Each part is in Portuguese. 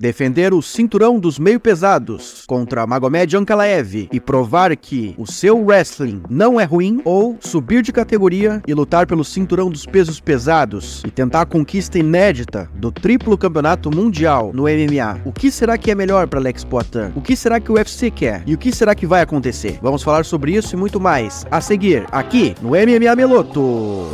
Defender o cinturão dos meio pesados contra Magomed Ankalaev e provar que o seu wrestling não é ruim, ou subir de categoria e lutar pelo cinturão dos pesos pesados e tentar a conquista inédita do triplo campeonato mundial no MMA. O que será que é melhor para Alex Poatan? O que será que o UFC quer? E o que será que vai acontecer? Vamos falar sobre isso e muito mais a seguir aqui no MMA Meloto.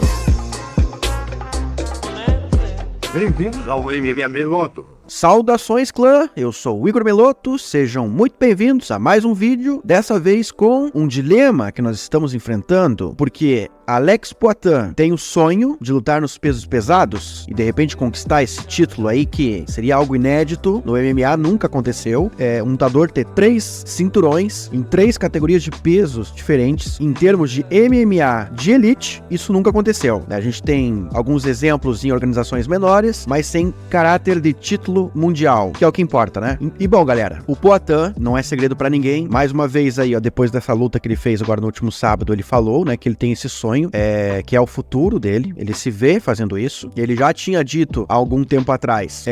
Bem-vindos ao MMA Meloto. Saudações, clã! Eu sou o Igor Meloto, sejam muito bem-vindos a mais um vídeo, dessa vez com um dilema que nós estamos enfrentando, porque Alex Poatan tem o sonho de lutar nos pesos pesados e de repente conquistar esse título aí, que seria algo inédito, no MMA nunca aconteceu, um lutador ter 3 cinturões em 3 categorias de pesos diferentes, em termos de MMA de elite, isso nunca aconteceu. A gente tem alguns exemplos em organizações menores, mas sem caráter de título mundial, que é o que importa, né? E bom, galera, o Poatan não é segredo pra ninguém, mais uma vez aí, ó, depois dessa luta que ele fez agora no último sábado, ele falou, né, que ele tem esse sonho, que é o futuro dele, ele se vê fazendo isso, e ele já tinha dito há algum tempo atrás,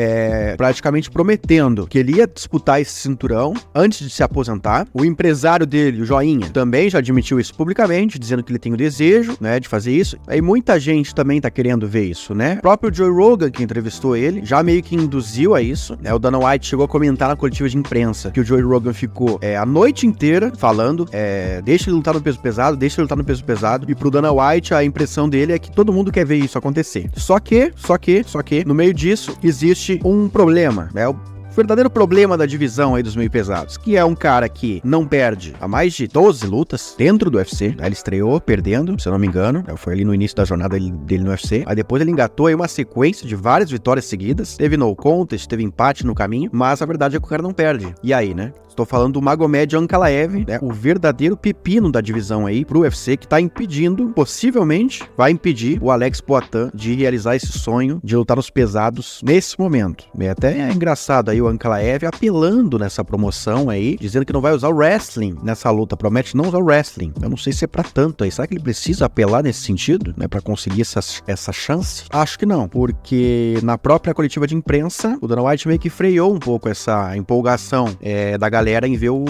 praticamente prometendo que ele ia disputar esse cinturão antes de se aposentar. O empresário dele, o Joinha, também já admitiu isso publicamente, dizendo que ele tem o desejo, né, de fazer isso, aí muita gente também tá querendo ver isso, né? O próprio Joe Rogan, que entrevistou ele, já meio que induziu a isso, né? O Dana White chegou a comentar na coletiva de imprensa que o Joe Rogan ficou a noite inteira falando, deixa ele lutar no peso pesado, e pro Dana White a impressão dele é que todo mundo quer ver isso acontecer. Só que, no meio disso, existe um problema, né? O verdadeiro problema da divisão aí dos meio pesados, que é um cara que não perde há mais de 12 lutas dentro do UFC, né? Ele estreou perdendo, se eu não me engano, foi ali no início da jornada dele no UFC, aí depois ele engatou aí uma sequência de várias vitórias seguidas, teve no contest, teve empate no caminho, mas a verdade é que o cara não perde. E aí, né? Estou falando do Magomed Ankalaev, né, o verdadeiro pepino da divisão aí pro UFC, que tá impedindo, possivelmente, vai impedir o Alex Poatan de realizar esse sonho de lutar nos pesados nesse momento. Até é engraçado aí o Ankalaev apelando nessa promoção aí, dizendo que não vai usar o wrestling nessa luta, promete não usar o wrestling. Eu não sei se é pra tanto aí, será que ele precisa apelar nesse sentido, né, pra conseguir essa chance? Acho que não, porque na própria coletiva de imprensa, o Dana White meio que freou um pouco essa empolgação da galera em ver o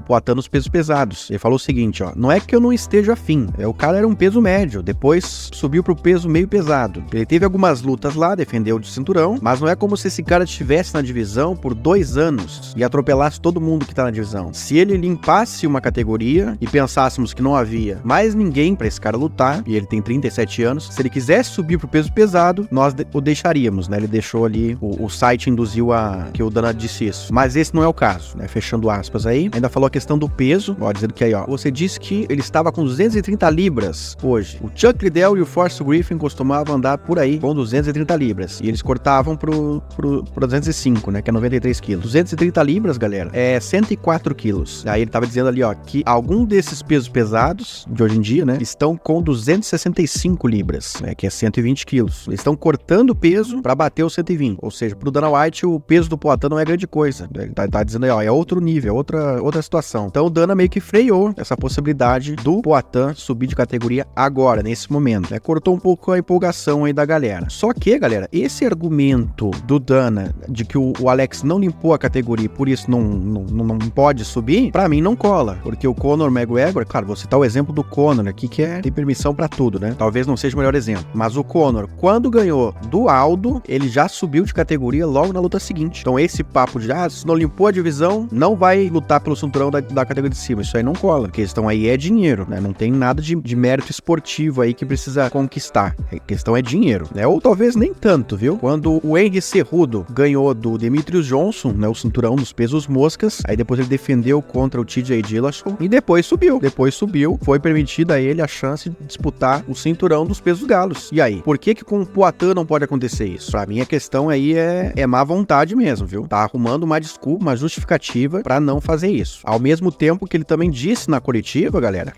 Poatan nos pesos pesados. Ele falou o seguinte, ó, não é que eu não esteja afim, o cara era um peso médio, depois subiu pro peso meio pesado. Ele teve algumas lutas lá, defendeu de cinturão, mas não é como se esse cara estivesse na divisão por 2 anos e atropelasse todo mundo que tá na divisão. Se ele limpasse uma categoria e pensássemos que não havia mais ninguém pra esse cara lutar, e ele tem 37 anos, se ele quisesse subir pro peso pesado, nós o deixaríamos, né? Ele deixou ali, o site induziu que o Dana disse isso. Mas esse não é o caso, né? Fechando aspas aí, ainda falou a questão do peso, ó, dizendo que aí, ó, você disse que ele estava com 230 libras hoje. O Chuck Liddell e o Forrest Griffin costumavam andar por aí com 230 libras, e eles cortavam pro 205, né, que é 93 quilos. 230 libras, galera, é 104 quilos. Aí ele tava dizendo ali, ó, que algum desses pesos pesados, de hoje em dia, né, estão com 265 libras, né, que é 120 quilos. Eles estão cortando peso pra bater o 120, ou seja, pro Dana White o peso do Poatan não é grande coisa. Ele tá dizendo aí, ó, é outro nível, outra situação. Então o Dana meio que freou essa possibilidade do Poatan subir de categoria agora, nesse momento, né? Cortou um pouco a empolgação aí da galera. Só que, galera, esse argumento do Dana de que o Alex não limpou a categoria e por isso não pode subir, pra mim não cola, porque o Conor McGregor, claro, vou citar o exemplo do Conor aqui, que tem permissão pra tudo, né? Talvez não seja o melhor exemplo, mas o Conor, quando ganhou do Aldo, ele já subiu de categoria logo na luta seguinte. Então esse papo de, se não limpou a divisão, não vai lutar pelo cinturão da categoria de cima. Isso aí não cola. A questão aí é dinheiro, né? Não tem nada de mérito esportivo aí que precisa conquistar. A questão é dinheiro, né? Ou talvez nem tanto, viu? Quando o Henry Cejudo ganhou do Demetrius Johnson, né? O cinturão dos pesos moscas, aí depois ele defendeu contra o TJ Dillashaw e depois subiu. Foi permitida a ele a chance de disputar o cinturão dos pesos galos. E aí? Por que com o Poatan não pode acontecer isso? Pra mim a questão aí é má vontade mesmo, viu? Tá arrumando uma desculpa, uma justificativa pra não fazer isso. Ao mesmo tempo que ele também disse na coletiva, galera,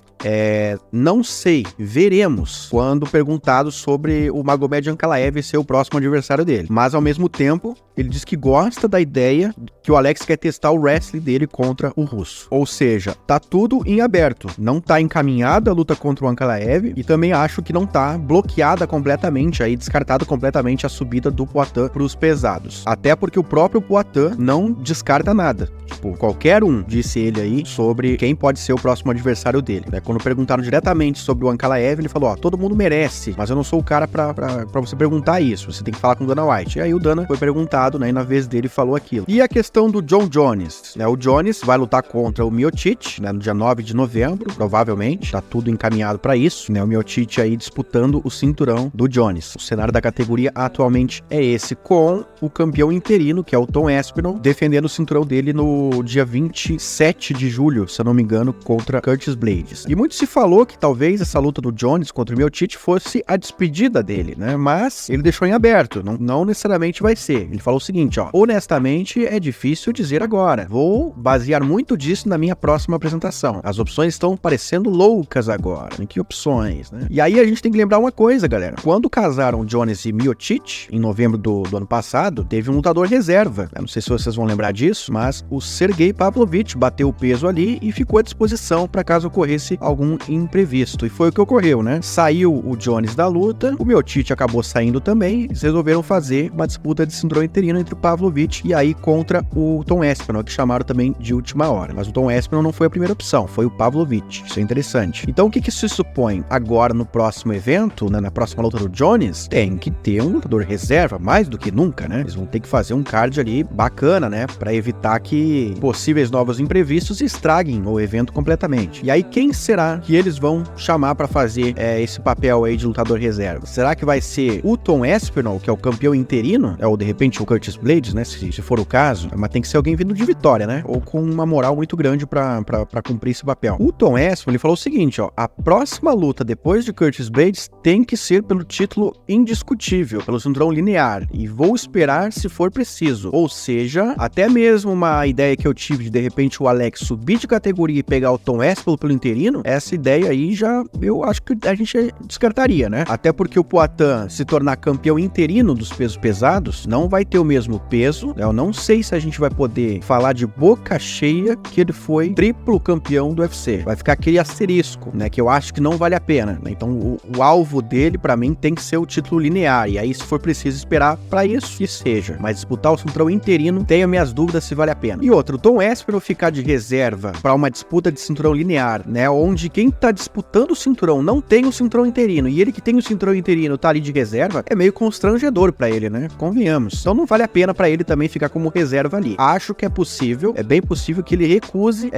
não sei, veremos, quando perguntado sobre o Magomed Ankalaev ser o próximo adversário dele. Mas ao mesmo tempo, ele diz que gosta da ideia que o Alex quer testar o wrestling dele contra o russo. Ou seja, tá tudo em aberto. Não tá encaminhada a luta contra o Ankalaev e também acho que não tá bloqueada completamente, aí descartada completamente a subida do Poatan pros pesados. Até porque o próprio Poatan não descarta nada. Tipo, qualquer um, disse ele aí, sobre quem pode ser o próximo adversário dele. Quando perguntaram diretamente sobre o Ankalaev, ele falou, todo mundo merece, mas eu não sou o cara pra você perguntar isso, você tem que falar com o Dana White. E aí o Dana foi perguntado, né, e na vez dele falou aquilo. E a questão do John Jones, né, o Jones vai lutar contra o Miocic, né, no dia 9 de novembro, provavelmente, tá tudo encaminhado pra isso, né, o Miocic aí disputando o cinturão do Jones. O cenário da categoria atualmente é esse, com o campeão interino, que é o Tom Aspinall, defendendo o cinturão dele no dia 27 de julho, se eu não me engano, contra Curtis Blades. E muito se falou que talvez essa luta do Jones contra o Miocic fosse a despedida dele, né, mas ele deixou em aberto, não necessariamente vai ser. Ele falou o seguinte, honestamente é difícil dizer agora, vou basear muito disso na minha próxima apresentação. As opções estão parecendo loucas agora, em que opções, né? E aí a gente tem que lembrar uma coisa, galera, quando casaram Jones e Miocic, em novembro do ano passado, teve um lutador reserva, eu não sei se vocês vão lembrar disso, mas o Sergei Pavlovich bateu o peso ali e ficou à disposição para caso ocorresse algum imprevisto, e foi o que ocorreu, né? Saiu o Jones da luta, o Miocic acabou saindo também, eles resolveram fazer uma disputa de cinturão interino entre o Pavlovich e aí contra o Tom Aspinall, que chamaram também de última hora, mas o Tom Aspinall não foi a primeira opção, foi o Pavlovich, isso é interessante. Então o que isso se supõe? Agora no próximo evento, né, na próxima luta do Jones, tem que ter um lutador reserva, mais do que nunca, né? Eles vão ter que fazer um card ali bacana, né, pra evitar que possíveis novos imprevistos estraguem o evento completamente. E aí quem será que eles vão chamar pra fazer esse papel aí de lutador reserva? Será que vai ser o Tom Aspinall, que é o campeão interino? Ou de repente o Curtis Blades, né, se for o caso, mas tem que ser alguém vindo de Vitória, né, ou com uma moral muito grande pra cumprir esse papel. O Tom Aspinall, ele falou o seguinte, a próxima luta depois de Curtis Blades tem que ser pelo título indiscutível, pelo cinturão linear, e vou esperar se for preciso. Ou seja, até mesmo uma ideia que eu tive de repente o Alex subir de categoria e pegar o Tom Aspinall pelo interino, essa ideia aí já, eu acho que a gente descartaria, né? Até porque o Poatan se tornar campeão interino dos pesos pesados, não vai ter o mesmo peso. Eu não sei se a gente vai poder falar de boca cheia que ele foi triplo campeão do UFC. Vai ficar aquele asterisco, né? Que eu acho que não vale a pena, né? Então o alvo dele, pra mim, tem que ser o título linear. E aí, se for preciso esperar pra isso, que seja. Mas disputar o cinturão interino, tenho minhas dúvidas se vale a pena. E outro, o Tom Aspinall ficar de reserva pra uma disputa de cinturão linear, né? Onde quem tá disputando o cinturão não tem o cinturão interino e ele que tem o cinturão interino tá ali de reserva, é meio constrangedor pra ele, né? Convenhamos. Então não vale a pena pra ele também ficar como reserva ali. Acho que é possível, é bem possível que ele recuse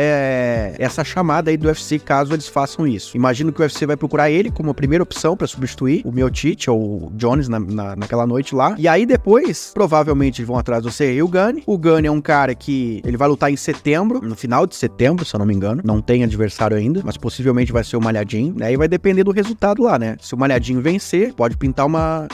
essa chamada aí do UFC caso eles façam isso. Imagino que o UFC vai procurar ele como a primeira opção pra substituir o Miocic ou o Jones naquela noite lá. E aí depois, provavelmente vão atrás do Sergei Gane. O Gane é um cara que ele vai lutar em setembro, no final de setembro, se eu não me engano. Não tem adversário ainda, mas possivelmente vai ser o Malhadinho, né? E vai depender do resultado lá, né? Se o Malhadinho vencer, pode pintar uma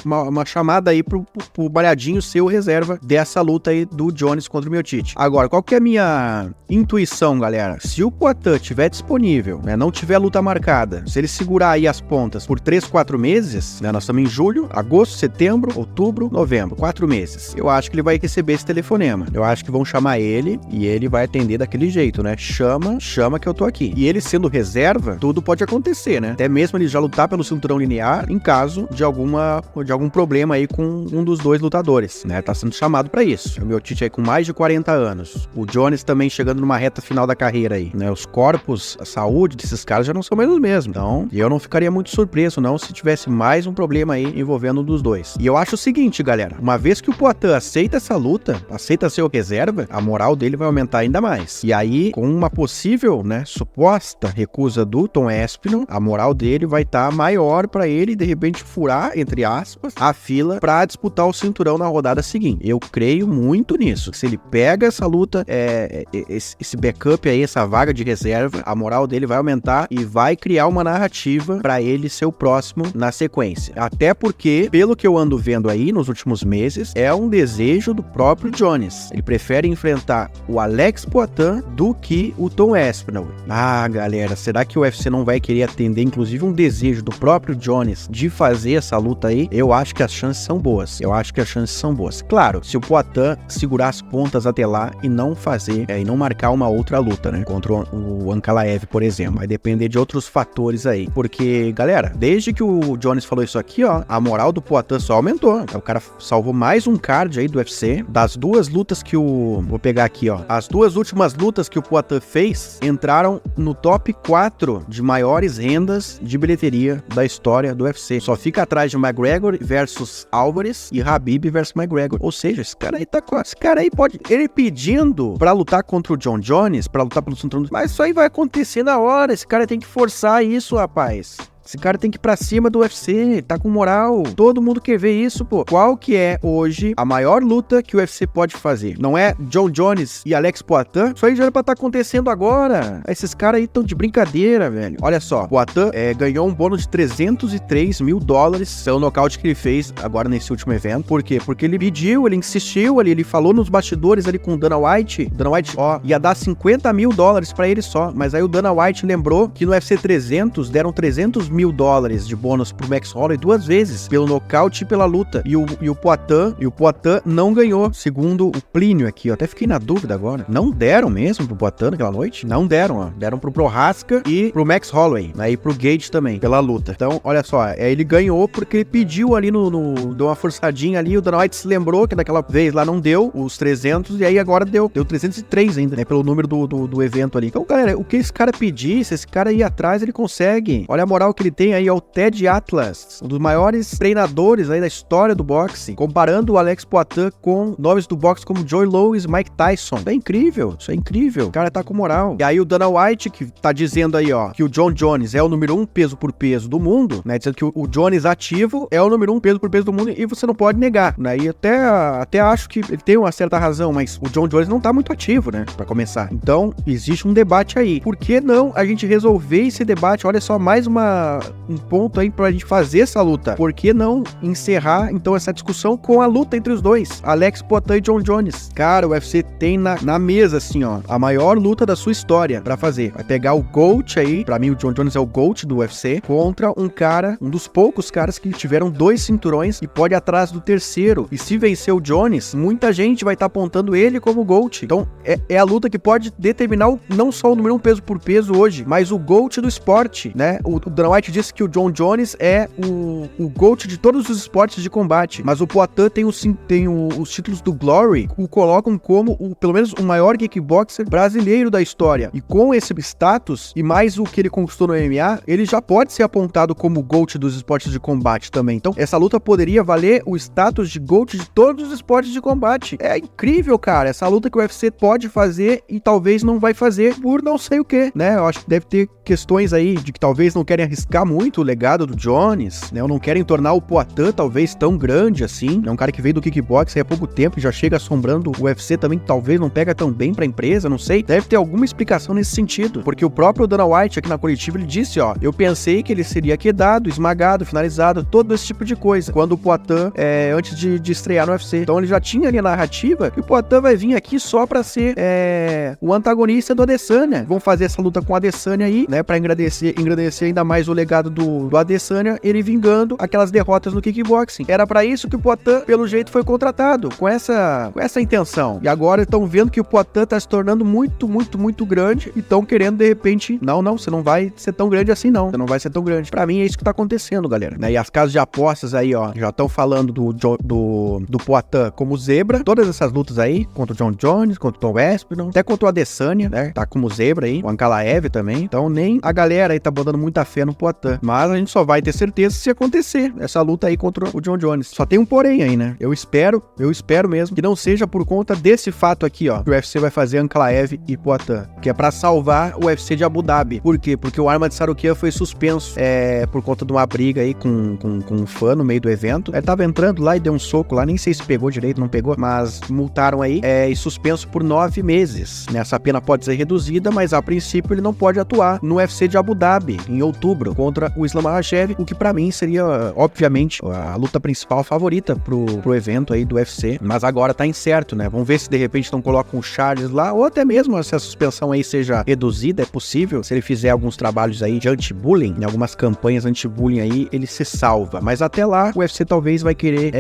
chamada aí pro Malhadinho ser o reserva dessa luta aí do Jones contra o Miocic. Agora, qual que é a minha intuição, galera? Se o Poatan estiver disponível, né? Não tiver luta marcada, se ele segurar aí as pontas por 3, 4 meses, né? Nós estamos em julho, agosto, setembro, outubro, novembro, 4 meses. Eu acho que ele vai receber esse telefonema. Eu acho que vão chamar ele e ele vai atender daquele jeito, né? Chama que eu tô aqui. E ele sendo reserva, tudo pode acontecer, né? Até mesmo ele já lutar pelo cinturão linear em caso de algum problema aí com um dos dois lutadores, né? Tá sendo chamado pra isso. O Miocic aí com mais de 40 anos. O Jones também chegando numa reta final da carreira aí, né? Os corpos, a saúde desses caras já não são mais os mesmos. Então, eu não ficaria muito surpreso, não, se tivesse mais um problema aí envolvendo um dos dois. E eu acho o seguinte, galera, uma vez que o Poatan aceita essa luta, aceita ser o reserva, a moral dele vai aumentar ainda mais. E aí, com uma possível, né, suposta recusa do Tom Aspinall, a moral dele vai estar maior pra ele, de repente, furar, entre aspas, a fila pra disputar o cinturão na rodada seguinte. Eu creio muito nisso. Se ele pega essa luta, esse backup aí, essa vaga de reserva, a moral dele vai aumentar e vai criar uma narrativa pra ele ser o próximo na sequência. Até porque, pelo que eu ando vendo aí nos últimos meses, é um desejo do próprio Jones. Ele prefere enfrentar o Alex Poatan do que o Tom Aspinall. Ah, galera, será que o UFC não vai querer atender, inclusive, um desejo do próprio Jones de fazer essa luta aí? Eu acho que as chances são boas. Claro, se o Poatan segurar as pontas contas até lá e não fazer, e não marcar uma outra luta, né? Contra o Ankalaev, por exemplo. Vai depender de outros fatores aí. Porque, galera, desde que o Jones falou isso aqui, ó, a moral do Poatan só aumentou. O cara salvou mais um card aí do UFC. Das duas lutas que vou pegar aqui, ó. As duas últimas lutas que o Poatan fez entraram no top 4 de maiores rendas de bilheteria da história do UFC. Só fica atrás de McGregor versus Álvares e Khabib versus McGregor. Ou seja, esse cara aí pode... Ele pedindo pra lutar contra o John Jones, pra lutar pelo cinturão... Mas isso aí vai acontecer na hora. Esse cara tem que forçar isso, rapaz. Esse cara tem que ir pra cima do UFC, tá com moral. Todo mundo quer ver isso, pô. Qual que é, hoje, a maior luta que o UFC pode fazer? Não é John Jones e Alex Poatan? Isso aí já era pra estar acontecendo agora. Esses caras aí estão de brincadeira, velho. Olha só, Poatan ganhou um bônus de $303 mil pelo nocaute que ele fez agora nesse último evento. Por quê? Porque ele pediu, ele insistiu ali, ele falou nos bastidores ali com o Dana White. Dana White, ó, ia dar $50 mil pra ele só. Mas aí o Dana White lembrou que no UFC 300 deram $300 mil de bônus pro Max Holloway 2 vezes, pelo nocaute e pela luta. E o Poatan não ganhou, segundo o Plínio aqui. Eu até fiquei na dúvida agora. Não deram mesmo pro Poatan naquela noite? Não deram, ó. Deram pro Prohaska e pro Max Holloway, né? E pro Gage também, pela luta. Então, olha só, ele ganhou porque ele pediu ali deu uma forçadinha ali, o Dana White se lembrou que daquela vez lá não deu os 300, e aí agora deu 303 ainda, né? Pelo número do evento ali. Então, galera, o que esse cara pedir, se esse cara ir atrás, ele consegue. Olha a moral que ele tem aí ao Ted Atlas, um dos maiores treinadores aí da história do boxe, comparando o Alex Poatan com nomes do boxe como Joe Louis e Mike Tyson. É incrível, isso é incrível. O cara tá com moral. E aí o Dana White, que tá dizendo aí, ó, que o John Jones é o número 1 peso por peso do mundo, né, dizendo que o Jones ativo é o número 1 peso por peso do mundo, e você não pode negar, né, e até acho que ele tem uma certa razão, mas o John Jones não tá muito ativo, né, pra começar. Então, existe um debate aí. Por que não a gente resolver esse debate? Olha só, mais um ponto aí pra gente fazer essa luta. Por que não encerrar, então, essa discussão com a luta entre os dois? Alex Poatan e John Jones. Cara, o UFC tem na mesa, assim, ó, a maior luta da sua história pra fazer. Vai pegar o GOAT aí, pra mim o John Jones é o GOAT do UFC, contra um dos poucos caras que tiveram 2 cinturões e pode ir atrás do terceiro. E se vencer o Jones, muita gente vai estar apontando ele como GOAT. Então, é a luta que pode determinar não só o número 1 peso por peso hoje, mas o GOAT do esporte, né? O Dana White disse que o John Jones é o GOAT de todos os esportes de combate, mas o Poatan tem os títulos do Glory, o colocam como pelo menos o maior kickboxer brasileiro da história. E com esse status, e mais o que ele conquistou no MMA, ele já pode ser apontado como o GOAT dos esportes de combate também. Então, essa luta poderia valer o status de GOAT de todos os esportes de combate. É incrível, cara, essa luta que o UFC pode fazer e talvez não vai fazer por não sei o que, né? Eu acho que deve ter questões aí de que talvez não querem arriscar muito o legado do Jones, né? Ou não querem tornar o Poatan talvez tão grande assim. É um cara que veio do kickboxing há pouco tempo e já chega assombrando o UFC também, talvez não pega tão bem pra empresa, não sei. Deve ter alguma explicação nesse sentido, porque o próprio Dana White aqui na coletiva, ele disse, ó, eu pensei que ele seria quedado, esmagado, finalizado, todo esse tipo de coisa, quando o Poatan, antes de estrear no UFC. Então ele já tinha ali a narrativa que o Poatan vai vir aqui só pra ser o antagonista do Adesanya. Vão fazer essa luta com o Adesanya aí, né, pra engrandecer ainda mais o legado do Adesanya, ele vingando aquelas derrotas no kickboxing. Era pra isso que o Poatan, pelo jeito, foi contratado, com essa intenção. E agora estão vendo que o Poatan tá se tornando muito, muito, muito grande e estão querendo, de repente, não, você não vai ser tão grande assim, não. Você não vai ser tão grande. Pra mim, é isso que tá acontecendo, galera. Né? E as casas de apostas aí, ó, já estão falando do Poatan como zebra. Todas essas lutas aí, contra o John Jones, contra o Tom Aspinall, até contra o Adesanya, né? Tá como zebra aí, o Ankalaev também. Então, nem a galera aí tá botando muita fé no Poatan. Mas a gente só vai ter certeza se acontecer essa luta aí contra o John Jones. Só tem um porém aí, né? Eu espero mesmo que não seja por conta desse fato aqui, ó, que o UFC vai fazer Ankalaev e Poatan, que é pra salvar o UFC de Abu Dhabi. Por quê? Porque o Arman Tsarukyan foi suspenso por conta de uma briga aí com um fã no meio do evento. Ele tava entrando lá e deu um soco lá, nem sei se pegou direito, não pegou, mas multaram aí e suspenso por 9 meses. Essa pena pode ser reduzida, mas a princípio ele não pode atuar no UFC de Abu Dhabi em outubro, contra o Islam Makhachev, o que pra mim seria, obviamente, a luta principal favorita pro evento aí do UFC, mas agora tá incerto, né? Vamos ver se de repente não colocam o Charles lá, ou até mesmo se a suspensão aí seja reduzida, é possível, se ele fizer alguns trabalhos aí de anti-bullying, né, algumas campanhas anti-bullying aí, ele se salva, mas até lá, o UFC talvez vai querer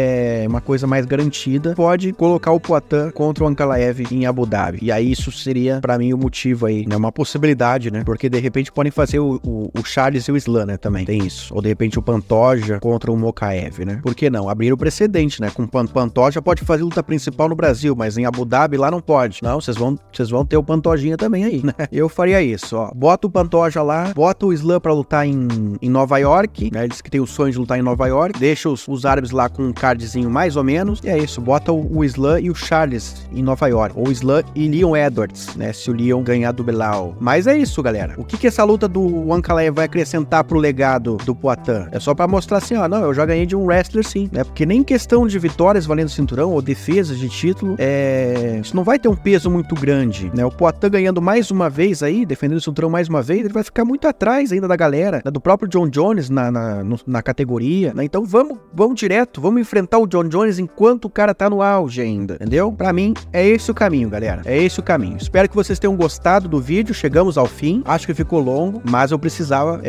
uma coisa mais garantida, pode colocar o Poatan contra o Ankalaev em Abu Dhabi, e aí isso seria pra mim o motivo aí, né, uma possibilidade, né, porque de repente podem fazer o Charles e o Islam, né, também, tem isso, ou de repente o Pantoja contra o Mokaev, né, por que não? Abrir o precedente, né, com o Pantoja pode fazer luta principal no Brasil, mas em Abu Dhabi lá não pode, não, vocês vão ter o Pantojinha também aí, né, eu faria isso, ó, bota o Pantoja lá, bota o Islam pra lutar em Nova York, né, eles que tem o sonho de lutar em Nova York, deixa os árabes lá com um cardzinho mais ou menos, e é isso, bota o Islam e o Charles em Nova York, ou Islam e Leon Edwards, né, se o Leon ganhar do Belal. Mas é isso, galera, o que essa luta do Ankalaev vai acrescentar pro legado do Poatan? É só pra mostrar assim, ó, não, eu já ganhei de um wrestler sim, né, porque nem questão de vitórias valendo cinturão ou defesas de título, isso não vai ter um peso muito grande, né, o Poatan ganhando mais uma vez aí, defendendo o cinturão mais uma vez, ele vai ficar muito atrás ainda da galera, né, do próprio John Jones na categoria, né, então vamos direto, vamos enfrentar o John Jones enquanto o cara tá no auge ainda, entendeu? Pra mim, é esse o caminho, galera, é esse o caminho. Espero que vocês tenham gostado do vídeo, chegamos ao fim, acho que ficou longo, mas eu precisava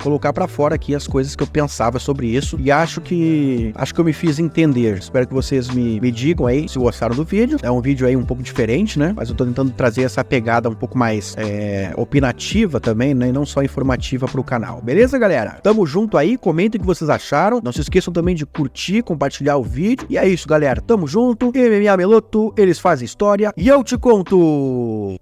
colocar pra fora aqui as coisas que eu pensava sobre isso, e acho que eu me fiz entender. Espero que vocês me digam aí se gostaram do vídeo. É um vídeo aí um pouco diferente, né, mas eu tô tentando trazer essa pegada um pouco mais opinativa também, né, e não só informativa pro canal. Beleza, galera? Tamo junto aí, comentem o que vocês acharam, não se esqueçam também de curtir, compartilhar o vídeo, e é isso, galera, tamo junto, MMA Meloto, eles fazem história, e eu te conto!